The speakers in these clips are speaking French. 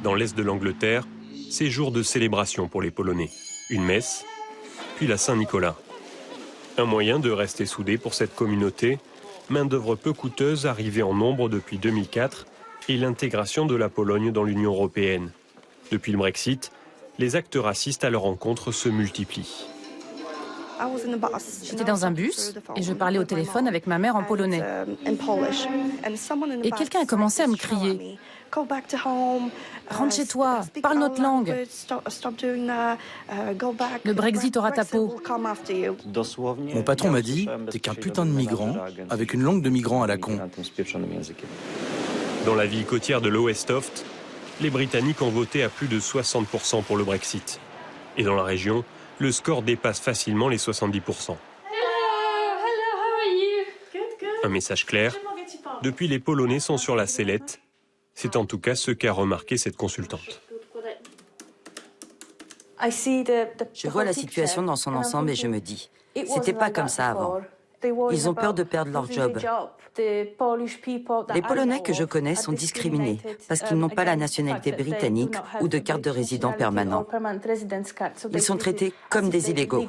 Dans l'est de l'Angleterre, c'est jour de célébration pour les Polonais. Une messe, puis la Saint-Nicolas. Un moyen de rester soudés pour cette communauté, main-d'œuvre peu coûteuse arrivée en nombre depuis 2004 et l'intégration de la Pologne dans l'Union européenne. Depuis le Brexit, les actes racistes à leur encontre se multiplient. J'étais dans un bus et je parlais au téléphone avec ma mère en polonais. Et quelqu'un a commencé à me crier « Rentre chez toi, parle notre langue. Le Brexit aura ta peau. » Mon patron m'a dit « T'es qu'un putain de migrant, avec une langue de migrant à la con. » Dans la ville côtière de Lowestoft, les Britanniques ont voté à plus de 60% pour le Brexit. Et dans la région, le score dépasse facilement les 70%. Un message clair, depuis les Polonais sont sur la sellette. C'est en tout cas ce qu'a remarqué cette consultante. Je vois la situation dans son ensemble et je me dis, c'était pas comme ça avant. Ils ont peur de perdre leur job. Les Polonais que je connais sont discriminés parce qu'ils n'ont pas la nationalité britannique ou de carte de résident permanent. Ils sont traités comme des illégaux.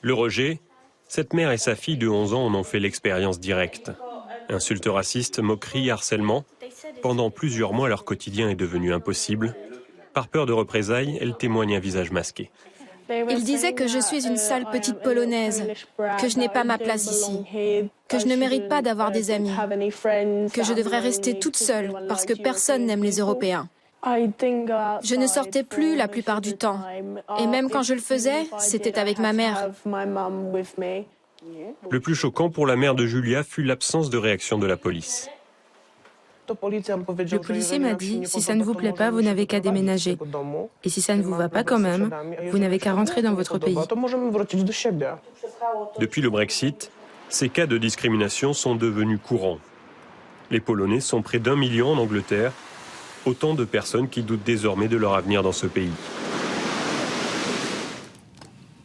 Le rejet, cette mère et sa fille de 11 ans en ont fait l'expérience directe. Insultes racistes, moqueries, harcèlement. Pendant plusieurs mois, leur quotidien est devenu impossible. Par peur de représailles, elle témoigne un visage masqué. Ils disaient que je suis une sale petite Polonaise, que je n'ai pas ma place ici, que je ne mérite pas d'avoir des amis, que je devrais rester toute seule parce que personne n'aime les Européens. Je ne sortais plus la plupart du temps. Et même quand je le faisais, c'était avec ma mère. Le plus choquant pour la mère de Julia fut l'absence de réaction de la police. Le policier m'a dit, si ça ne vous plaît pas, vous n'avez qu'à déménager. Et si ça ne vous va pas quand même, vous n'avez qu'à rentrer dans votre pays. Depuis le Brexit, ces cas de discrimination sont devenus courants. Les Polonais sont près d'1 million en Angleterre, autant de personnes qui doutent désormais de leur avenir dans ce pays.